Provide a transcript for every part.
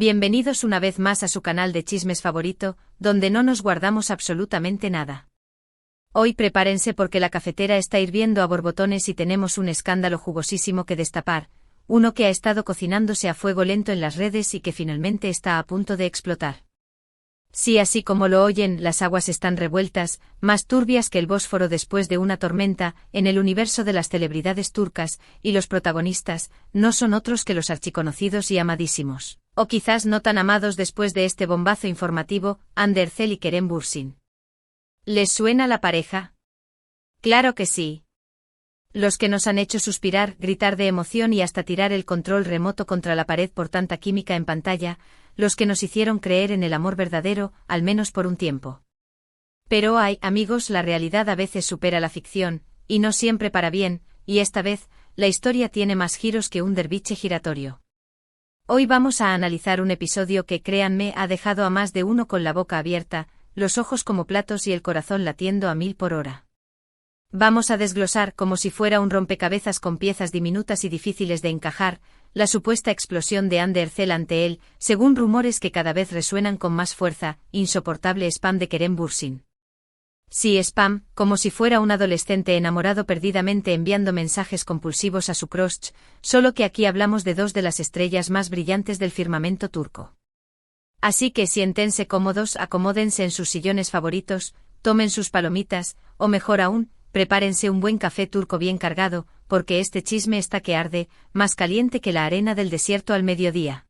Bienvenidos una vez más a su canal de chismes favorito, donde no nos guardamos absolutamente nada. Hoy prepárense porque la cafetera está hirviendo a borbotones y tenemos un escándalo jugosísimo que destapar, uno que ha estado cocinándose a fuego lento en las redes y que finalmente está a punto de explotar. Sí, así como lo oyen, las aguas están revueltas, más turbias que el Bósforo después de una tormenta, en el universo de las celebridades turcas, y los protagonistas no son otros que los archiconocidos y amadísimos, o quizás no tan amados después de este bombazo informativo, Hande Erçel y Kerem Bürsin. ¿Les suena la pareja? Claro que sí. Los que nos han hecho suspirar, gritar de emoción y hasta tirar el control remoto contra la pared por tanta química en pantalla, los que nos hicieron creer en el amor verdadero, al menos por un tiempo. Pero amigos, la realidad a veces supera la ficción, y no siempre para bien, y esta vez, la historia tiene más giros que un derviche giratorio. Hoy vamos a analizar un episodio que, créanme, ha dejado a más de uno con la boca abierta, los ojos como platos y el corazón latiendo a 1000 por hora. Vamos a desglosar, como si fuera un rompecabezas con piezas diminutas y difíciles de encajar, la supuesta explosión de Hande Erçel ante él, según rumores que cada vez resuenan con más fuerza, insoportable spam de Kerem Bürsin. Sí, spam, como si fuera un adolescente enamorado perdidamente enviando mensajes compulsivos a su crush, solo que aquí hablamos de dos de las estrellas más brillantes del firmamento turco. Así que siéntense cómodos, acomódense en sus sillones favoritos, tomen sus palomitas, o mejor aún, prepárense un buen café turco bien cargado, porque este chisme está que arde, más caliente que la arena del desierto al mediodía.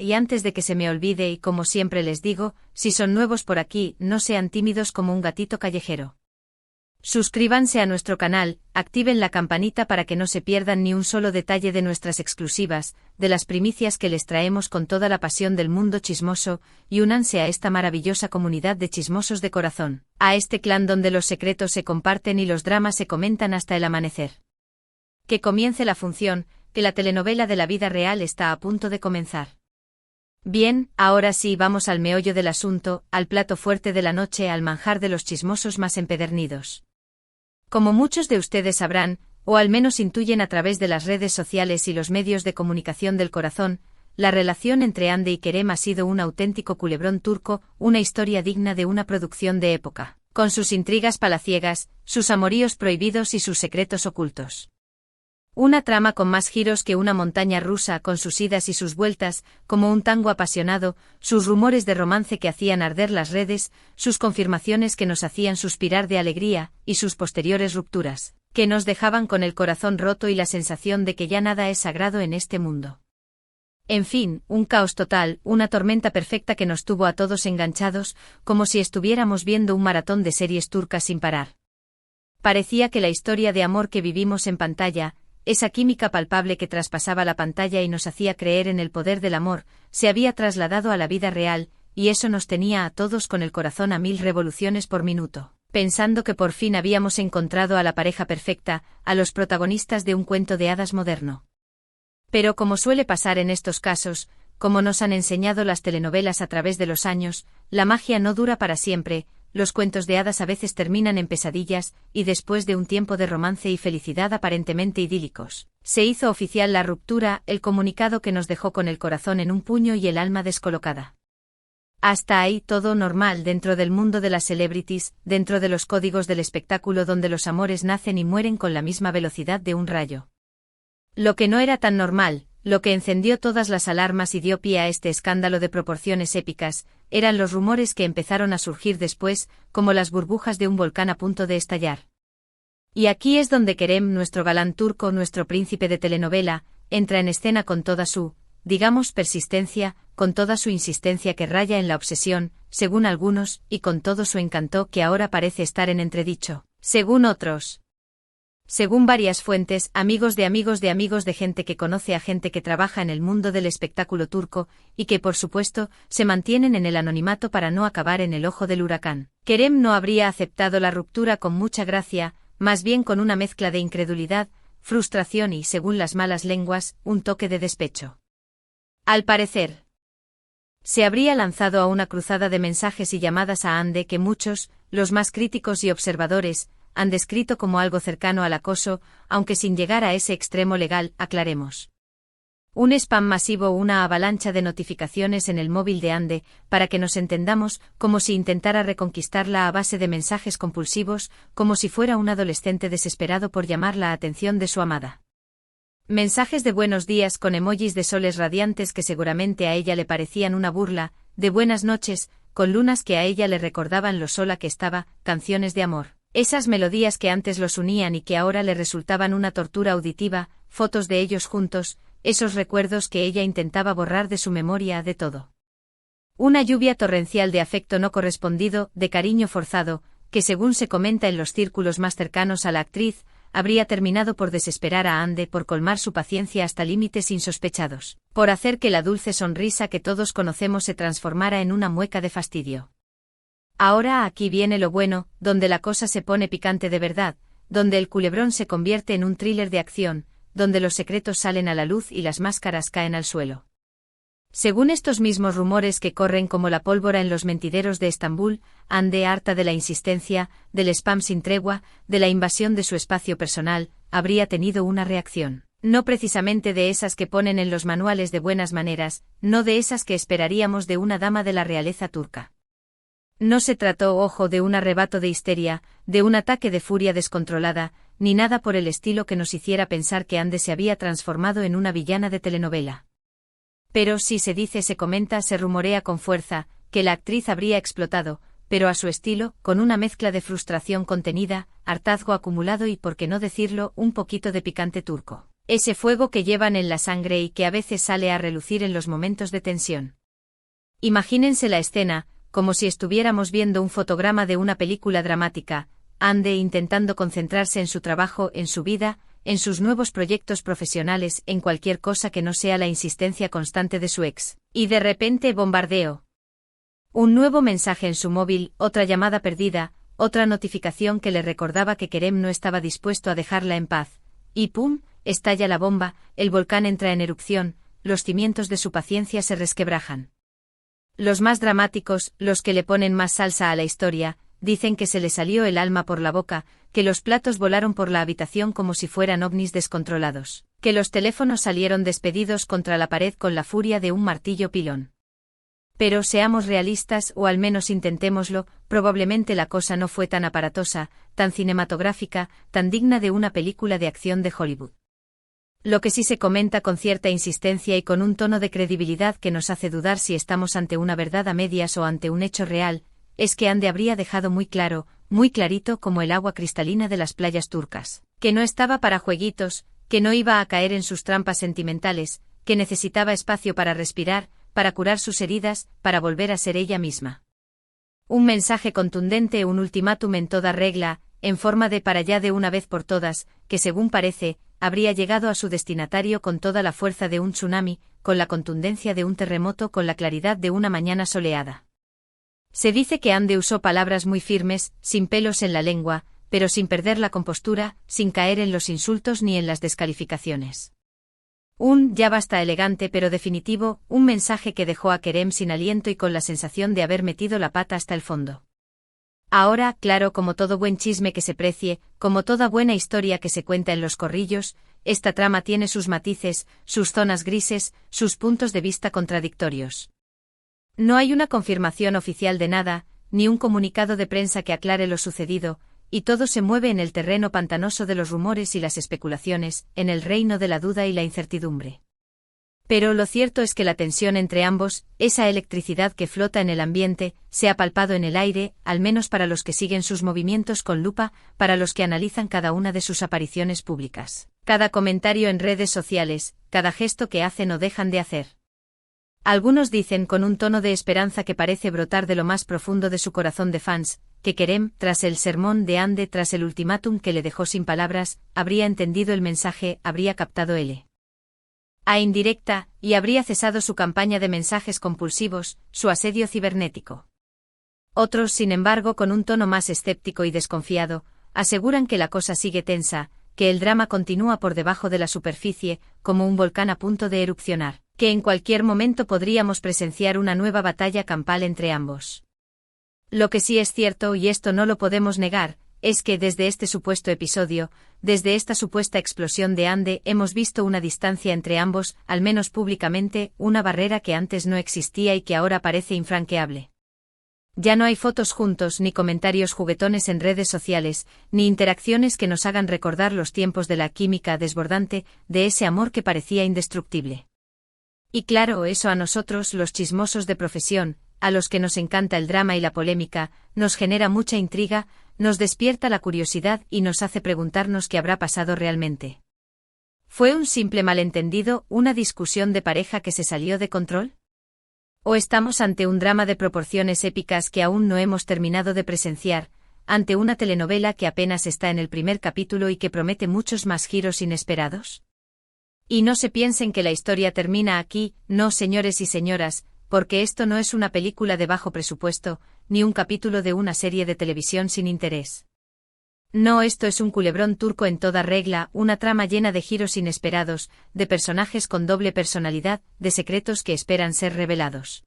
Y antes de que se me olvide y como siempre les digo, si son nuevos por aquí, no sean tímidos como un gatito callejero. Suscríbanse a nuestro canal, activen la campanita para que no se pierdan ni un solo detalle de nuestras exclusivas, de las primicias que les traemos con toda la pasión del mundo chismoso, y únanse a esta maravillosa comunidad de chismosos de corazón, a este clan donde los secretos se comparten y los dramas se comentan hasta el amanecer. Que comience la función, que la telenovela de la vida real está a punto de comenzar. Bien, ahora sí vamos al meollo del asunto, al plato fuerte de la noche, al manjar de los chismosos más empedernidos. Como muchos de ustedes sabrán, o al menos intuyen a través de las redes sociales y los medios de comunicación del corazón, la relación entre Hande y Kerem ha sido un auténtico culebrón turco, una historia digna de una producción de época, con sus intrigas palaciegas, sus amoríos prohibidos y sus secretos ocultos. Una trama con más giros que una montaña rusa, con sus idas y sus vueltas, como un tango apasionado, sus rumores de romance que hacían arder las redes, sus confirmaciones que nos hacían suspirar de alegría, y sus posteriores rupturas, que nos dejaban con el corazón roto y la sensación de que ya nada es sagrado en este mundo. En fin, un caos total, una tormenta perfecta que nos tuvo a todos enganchados, como si estuviéramos viendo un maratón de series turcas sin parar. Parecía que la historia de amor que vivimos en pantalla, esa química palpable que traspasaba la pantalla y nos hacía creer en el poder del amor, se había trasladado a la vida real, y eso nos tenía a todos con el corazón a 1000 revoluciones por minuto, pensando que por fin habíamos encontrado a la pareja perfecta, a los protagonistas de un cuento de hadas moderno. Pero como suele pasar en estos casos, como nos han enseñado las telenovelas a través de los años, la magia no dura para siempre. Los cuentos de hadas a veces terminan en pesadillas, y después de un tiempo de romance y felicidad aparentemente idílicos, se hizo oficial la ruptura, el comunicado que nos dejó con el corazón en un puño y el alma descolocada. Hasta ahí todo normal dentro del mundo de las celebrities, dentro de los códigos del espectáculo donde los amores nacen y mueren con la misma velocidad de un rayo. Lo que no era tan normal, lo que encendió todas las alarmas y dio pie a este escándalo de proporciones épicas, eran los rumores que empezaron a surgir después, como las burbujas de un volcán a punto de estallar. Y aquí es donde Kerem, nuestro galán turco, nuestro príncipe de telenovela, entra en escena con toda su, digamos, persistencia, con toda su insistencia que raya en la obsesión, según algunos, y con todo su encanto que ahora parece estar en entredicho, según otros. Según varias fuentes, amigos de gente que conoce a gente que trabaja en el mundo del espectáculo turco, y que por supuesto, se mantienen en el anonimato para no acabar en el ojo del huracán. Kerem no habría aceptado la ruptura con mucha gracia, más bien con una mezcla de incredulidad, frustración y, según las malas lenguas, un toque de despecho. Al parecer, se habría lanzado a una cruzada de mensajes y llamadas a Hande que muchos, los más críticos y observadores, han descrito como algo cercano al acoso, aunque sin llegar a ese extremo legal, aclaremos. Un spam masivo o una avalancha de notificaciones en el móvil de Ande, para que nos entendamos, como si intentara reconquistarla a base de mensajes compulsivos, como si fuera un adolescente desesperado por llamar la atención de su amada. Mensajes de buenos días con emojis de soles radiantes que seguramente a ella le parecían una burla, de buenas noches, con lunas que a ella le recordaban lo sola que estaba, canciones de amor. Esas melodías que antes los unían y que ahora le resultaban una tortura auditiva, fotos de ellos juntos, esos recuerdos que ella intentaba borrar de su memoria de todo. Una lluvia torrencial de afecto no correspondido, de cariño forzado, que según se comenta en los círculos más cercanos a la actriz, habría terminado por desesperar a Ande, por colmar su paciencia hasta límites insospechados, por hacer que la dulce sonrisa que todos conocemos se transformara en una mueca de fastidio. Ahora aquí viene lo bueno, donde la cosa se pone picante de verdad, donde el culebrón se convierte en un thriller de acción, donde los secretos salen a la luz y las máscaras caen al suelo. Según estos mismos rumores que corren como la pólvora en los mentideros de Estambul, Ande, harta de la insistencia, del spam sin tregua, de la invasión de su espacio personal, habría tenido una reacción. No precisamente de esas que ponen en los manuales de buenas maneras, no de esas que esperaríamos de una dama de la realeza turca. No se trató, ojo, de un arrebato de histeria, de un ataque de furia descontrolada, ni nada por el estilo que nos hiciera pensar que Ande se había transformado en una villana de telenovela. Pero si se dice, se comenta, se rumorea con fuerza, que la actriz habría explotado, pero a su estilo, con una mezcla de frustración contenida, hartazgo acumulado y, por qué no decirlo, un poquito de picante turco. Ese fuego que llevan en la sangre y que a veces sale a relucir en los momentos de tensión. Imagínense la escena, como si estuviéramos viendo un fotograma de una película dramática, Ande intentando concentrarse en su trabajo, en su vida, en sus nuevos proyectos profesionales, en cualquier cosa que no sea la insistencia constante de su ex. Y de repente bombardeo. Un nuevo mensaje en su móvil, otra llamada perdida, otra notificación que le recordaba que Kerem no estaba dispuesto a dejarla en paz. Y ¡pum!, estalla la bomba, el volcán entra en erupción, los cimientos de su paciencia se resquebrajan. Los más dramáticos, los que le ponen más salsa a la historia, dicen que se le salió el alma por la boca, que los platos volaron por la habitación como si fueran ovnis descontrolados, que los teléfonos salieron despedidos contra la pared con la furia de un martillo pilón. Pero seamos realistas, o al menos intentémoslo, probablemente la cosa no fue tan aparatosa, tan cinematográfica, tan digna de una película de acción de Hollywood. Lo que sí se comenta con cierta insistencia y con un tono de credibilidad que nos hace dudar si estamos ante una verdad a medias o ante un hecho real, es que Ande habría dejado muy claro, muy clarito como el agua cristalina de las playas turcas, que no estaba para jueguitos, que no iba a caer en sus trampas sentimentales, que necesitaba espacio para respirar, para curar sus heridas, para volver a ser ella misma. Un mensaje contundente, un ultimátum en toda regla, en forma de para ya de una vez por todas, que según parece, habría llegado a su destinatario con toda la fuerza de un tsunami, con la contundencia de un terremoto, con la claridad de una mañana soleada. Se dice que Ande usó palabras muy firmes, sin pelos en la lengua, pero sin perder la compostura, sin caer en los insultos ni en las descalificaciones. Un ya basta elegante pero definitivo, un mensaje que dejó a Kerem sin aliento y con la sensación de haber metido la pata hasta el fondo. Ahora, claro, como todo buen chisme que se precie, como toda buena historia que se cuenta en los corrillos, esta trama tiene sus matices, sus zonas grises, sus puntos de vista contradictorios. No hay una confirmación oficial de nada, ni un comunicado de prensa que aclare lo sucedido, y todo se mueve en el terreno pantanoso de los rumores y las especulaciones, en el reino de la duda y la incertidumbre. Pero lo cierto es que la tensión entre ambos, esa electricidad que flota en el ambiente, se ha palpado en el aire, al menos para los que siguen sus movimientos con lupa, para los que analizan cada una de sus apariciones públicas, cada comentario en redes sociales, cada gesto que hacen o dejan de hacer. Algunos dicen con un tono de esperanza que parece brotar de lo más profundo de su corazón de fans, que Kerem, tras el sermón de Ande, tras el ultimátum que le dejó sin palabras, habría entendido el mensaje, habría captado a indirecta, y habría cesado su campaña de mensajes compulsivos, su asedio cibernético. Otros, sin embargo, con un tono más escéptico y desconfiado, aseguran que la cosa sigue tensa, que el drama continúa por debajo de la superficie, como un volcán a punto de erupcionar, que en cualquier momento podríamos presenciar una nueva batalla campal entre ambos. Lo que sí es cierto, y esto no lo podemos negar, es que desde este supuesto episodio, desde esta supuesta explosión de Hande, hemos visto una distancia entre ambos, al menos públicamente, una barrera que antes no existía y que ahora parece infranqueable. Ya no hay fotos juntos, ni comentarios juguetones en redes sociales, ni interacciones que nos hagan recordar los tiempos de la química desbordante, de ese amor que parecía indestructible. Y claro, eso a nosotros, los chismosos de profesión, a los que nos encanta el drama y la polémica, nos genera mucha intriga, nos despierta la curiosidad y nos hace preguntarnos qué habrá pasado realmente. ¿Fue un simple malentendido, una discusión de pareja que se salió de control? ¿O estamos ante un drama de proporciones épicas que aún no hemos terminado de presenciar, ante una telenovela que apenas está en el primer capítulo y que promete muchos más giros inesperados? Y no se piensen que la historia termina aquí, no, señores y señoras, porque esto no es una película de bajo presupuesto, ni un capítulo de una serie de televisión sin interés. No, esto es un culebrón turco en toda regla, una trama llena de giros inesperados, de personajes con doble personalidad, de secretos que esperan ser revelados.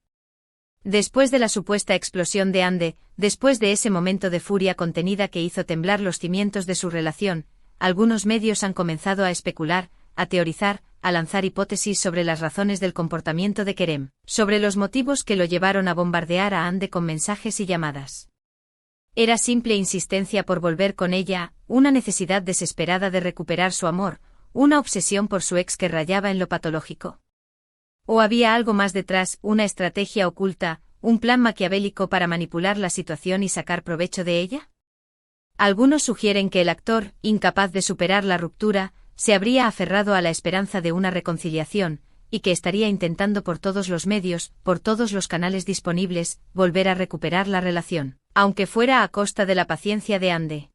Después de la supuesta explosión de Hande, después de ese momento de furia contenida que hizo temblar los cimientos de su relación, algunos medios han comenzado a especular, a teorizar, a lanzar hipótesis sobre las razones del comportamiento de Kerem, sobre los motivos que lo llevaron a bombardear a Hande con mensajes y llamadas. ¿Era simple insistencia por volver con ella, una necesidad desesperada de recuperar su amor, una obsesión por su ex que rayaba en lo patológico? ¿O había algo más detrás, una estrategia oculta, un plan maquiavélico para manipular la situación y sacar provecho de ella? Algunos sugieren que el actor, incapaz de superar la ruptura, se habría aferrado a la esperanza de una reconciliación, y que estaría intentando por todos los medios, por todos los canales disponibles, volver a recuperar la relación, aunque fuera a costa de la paciencia de Hande.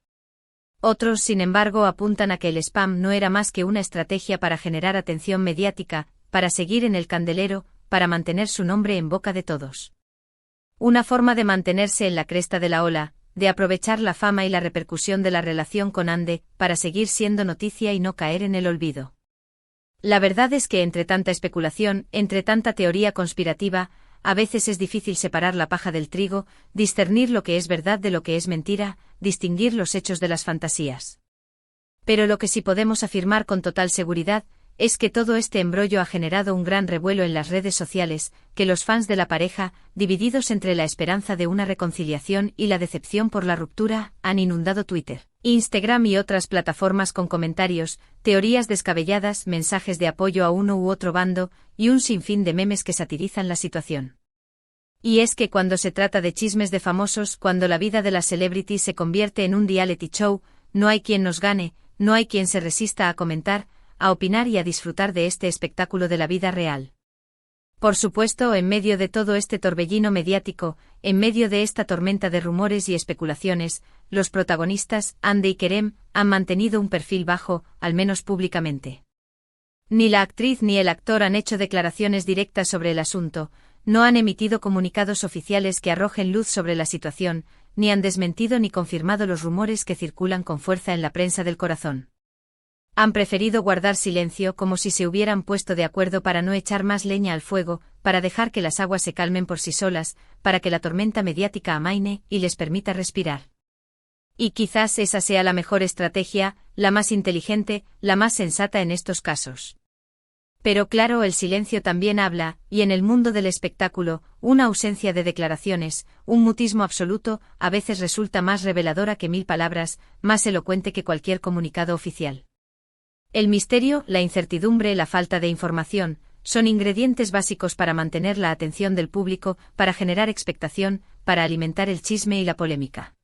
Otros, sin embargo, apuntan a que el spam no era más que una estrategia para generar atención mediática, para seguir en el candelero, para mantener su nombre en boca de todos. Una forma de mantenerse en la cresta de la ola, de aprovechar la fama y la repercusión de la relación con Hande, para seguir siendo noticia y no caer en el olvido. La verdad es que entre tanta especulación, entre tanta teoría conspirativa, a veces es difícil separar la paja del trigo, discernir lo que es verdad de lo que es mentira, distinguir los hechos de las fantasías. Pero lo que sí podemos afirmar con total seguridad, es que todo este embrollo ha generado un gran revuelo en las redes sociales, que los fans de la pareja, divididos entre la esperanza de una reconciliación y la decepción por la ruptura, han inundado Twitter, Instagram y otras plataformas con comentarios, teorías descabelladas, mensajes de apoyo a uno u otro bando, y un sinfín de memes que satirizan la situación. Y es que cuando se trata de chismes de famosos, cuando la vida de las celebrities se convierte en un reality show, no hay quien nos gane, no hay quien se resista a comentar, a opinar y a disfrutar de este espectáculo de la vida real. Por supuesto, en medio de todo este torbellino mediático, en medio de esta tormenta de rumores y especulaciones, los protagonistas, Hande y Kerem, han mantenido un perfil bajo, al menos públicamente. Ni la actriz ni el actor han hecho declaraciones directas sobre el asunto, no han emitido comunicados oficiales que arrojen luz sobre la situación, ni han desmentido ni confirmado los rumores que circulan con fuerza en la prensa del corazón. Han preferido guardar silencio como si se hubieran puesto de acuerdo para no echar más leña al fuego, para dejar que las aguas se calmen por sí solas, para que la tormenta mediática amaine y les permita respirar. Y quizás esa sea la mejor estrategia, la más inteligente, la más sensata en estos casos. Pero claro, el silencio también habla, y en el mundo del espectáculo, una ausencia de declaraciones, un mutismo absoluto, a veces resulta más reveladora que 1000 palabras, más elocuente que cualquier comunicado oficial. El misterio, la incertidumbre, la falta de información, son ingredientes básicos para mantener la atención del público, para generar expectación, para alimentar el chisme y la polémica.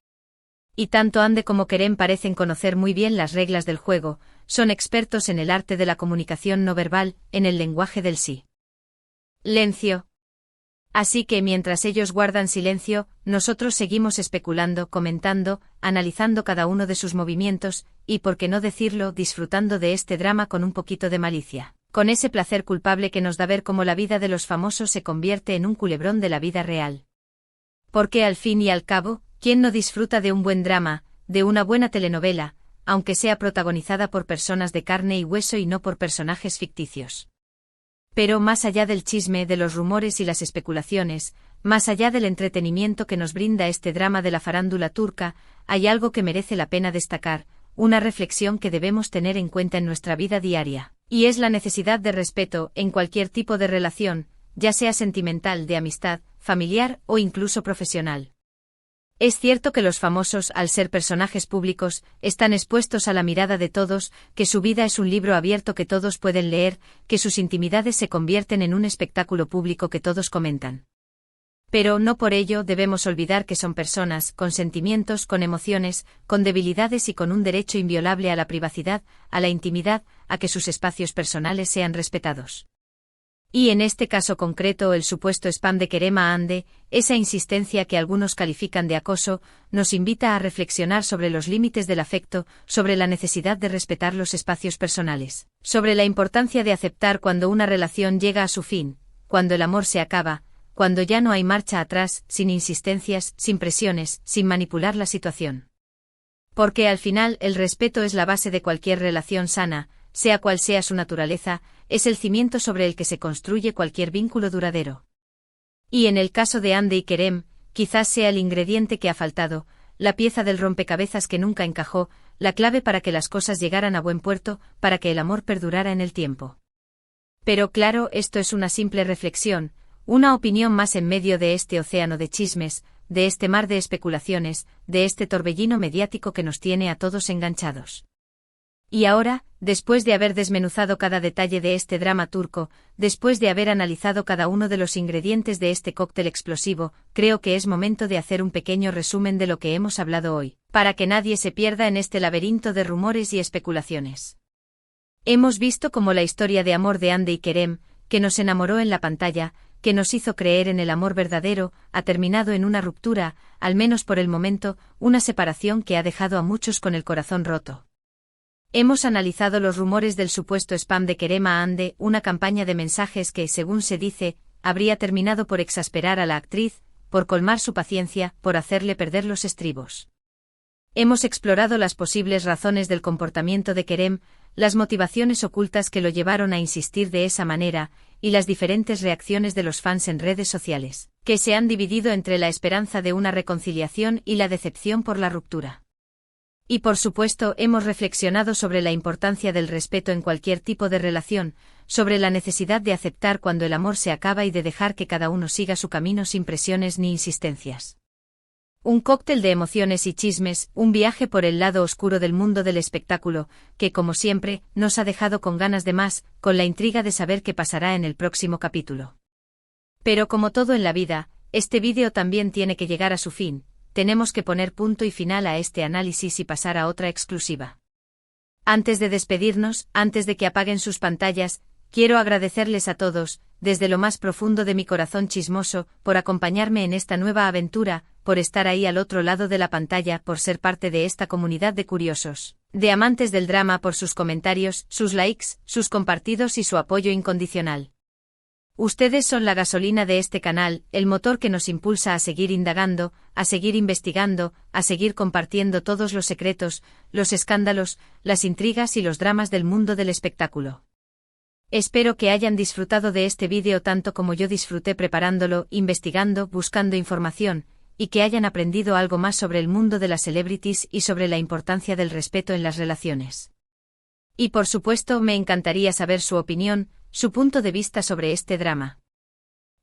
Y tanto Hande como Kerem parecen conocer muy bien las reglas del juego, son expertos en el arte de la comunicación no verbal, en el lenguaje del silencio. Así que mientras ellos guardan silencio, nosotros seguimos especulando, comentando, analizando cada uno de sus movimientos, y por qué no decirlo, disfrutando de este drama con un poquito de malicia, con ese placer culpable que nos da ver cómo la vida de los famosos se convierte en un culebrón de la vida real. Porque al fin y al cabo, ¿quién no disfruta de un buen drama, de una buena telenovela, aunque sea protagonizada por personas de carne y hueso y no por personajes ficticios? Pero más allá del chisme, de los rumores y las especulaciones, más allá del entretenimiento que nos brinda este drama de la farándula turca, hay algo que merece la pena destacar, una reflexión que debemos tener en cuenta en nuestra vida diaria, y es la necesidad de respeto en cualquier tipo de relación, ya sea sentimental, de amistad, familiar o incluso profesional. Es cierto que los famosos, al ser personajes públicos, están expuestos a la mirada de todos, que su vida es un libro abierto que todos pueden leer, que sus intimidades se convierten en un espectáculo público que todos comentan. Pero no por ello debemos olvidar que son personas, con sentimientos, con emociones, con debilidades y con un derecho inviolable a la privacidad, a la intimidad, a que sus espacios personales sean respetados. Y en este caso concreto el supuesto spam de Kerem Ande, esa insistencia que algunos califican de acoso, nos invita a reflexionar sobre los límites del afecto, sobre la necesidad de respetar los espacios personales, sobre la importancia de aceptar cuando una relación llega a su fin, cuando el amor se acaba, cuando ya no hay marcha atrás, sin insistencias, sin presiones, sin manipular la situación. Porque al final el respeto es la base de cualquier relación sana, sea cual sea su naturaleza, es el cimiento sobre el que se construye cualquier vínculo duradero. Y en el caso de Ande y Kerem, quizás sea el ingrediente que ha faltado, la pieza del rompecabezas que nunca encajó, la clave para que las cosas llegaran a buen puerto, para que el amor perdurara en el tiempo. Pero claro, esto es una simple reflexión, una opinión más en medio de este océano de chismes, de este mar de especulaciones, de este torbellino mediático que nos tiene a todos enganchados. Y ahora, después de haber desmenuzado cada detalle de este drama turco, después de haber analizado cada uno de los ingredientes de este cóctel explosivo, creo que es momento de hacer un pequeño resumen de lo que hemos hablado hoy, para que nadie se pierda en este laberinto de rumores y especulaciones. Hemos visto cómo la historia de amor de Ande y Kerem, que nos enamoró en la pantalla, que nos hizo creer en el amor verdadero, ha terminado en una ruptura, al menos por el momento, una separación que ha dejado a muchos con el corazón roto. Hemos analizado los rumores del supuesto spam de Kerem Ande, una campaña de mensajes que, según se dice, habría terminado por exasperar a la actriz, por colmar su paciencia, por hacerle perder los estribos. Hemos explorado las posibles razones del comportamiento de Kerem, las motivaciones ocultas que lo llevaron a insistir de esa manera, y las diferentes reacciones de los fans en redes sociales, que se han dividido entre la esperanza de una reconciliación y la decepción por la ruptura. Y por supuesto hemos reflexionado sobre la importancia del respeto en cualquier tipo de relación, sobre la necesidad de aceptar cuando el amor se acaba y de dejar que cada uno siga su camino sin presiones ni insistencias. Un cóctel de emociones y chismes, un viaje por el lado oscuro del mundo del espectáculo, que como siempre, nos ha dejado con ganas de más, con la intriga de saber qué pasará en el próximo capítulo. Pero como todo en la vida, este vídeo también tiene que llegar a su fin. Tenemos que poner punto y final a este análisis y pasar a otra exclusiva. Antes de despedirnos, antes de que apaguen sus pantallas, quiero agradecerles a todos, desde lo más profundo de mi corazón chismoso, por acompañarme en esta nueva aventura, por estar ahí al otro lado de la pantalla, por ser parte de esta comunidad de curiosos, de amantes del drama, por sus comentarios, sus likes, sus compartidos y su apoyo incondicional. Ustedes son la gasolina de este canal, el motor que nos impulsa a seguir indagando, a seguir investigando, a seguir compartiendo todos los secretos, los escándalos, las intrigas y los dramas del mundo del espectáculo. Espero que hayan disfrutado de este vídeo tanto como yo disfruté preparándolo, investigando, buscando información, y que hayan aprendido algo más sobre el mundo de las celebrities y sobre la importancia del respeto en las relaciones. Y por supuesto me encantaría saber su opinión, su punto de vista sobre este drama.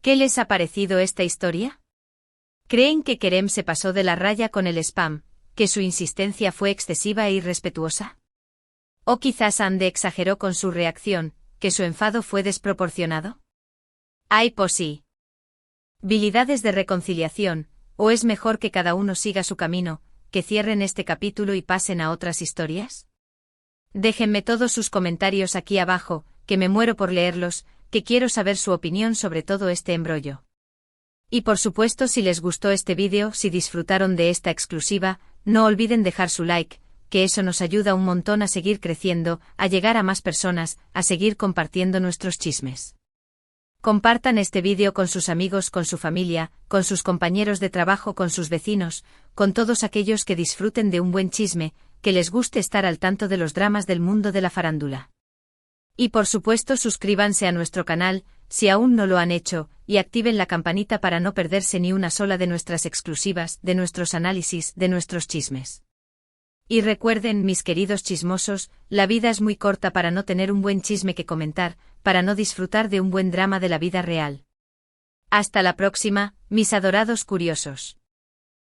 ¿Qué les ha parecido esta historia? ¿Creen que Kerem se pasó de la raya con el spam, que su insistencia fue excesiva e irrespetuosa? ¿O quizás Ande exageró con su reacción, que su enfado fue desproporcionado? ¿Hay posibilidades de reconciliación, o es mejor que cada uno siga su camino, que cierren este capítulo y pasen a otras historias? Déjenme todos sus comentarios aquí abajo, que me muero por leerlos, que quiero saber su opinión sobre todo este embrollo. Y por supuesto, si les gustó este vídeo, si disfrutaron de esta exclusiva, no olviden dejar su like, que eso nos ayuda un montón a seguir creciendo, a llegar a más personas, a seguir compartiendo nuestros chismes. Compartan este vídeo con sus amigos, con su familia, con sus compañeros de trabajo, con sus vecinos, con todos aquellos que disfruten de un buen chisme, que les guste estar al tanto de los dramas del mundo de la farándula. Y por supuesto suscríbanse a nuestro canal, si aún no lo han hecho, y activen la campanita para no perderse ni una sola de nuestras exclusivas, de nuestros análisis, de nuestros chismes. Y recuerden, mis queridos chismosos, la vida es muy corta para no tener un buen chisme que comentar, para no disfrutar de un buen drama de la vida real. Hasta la próxima, mis adorados curiosos.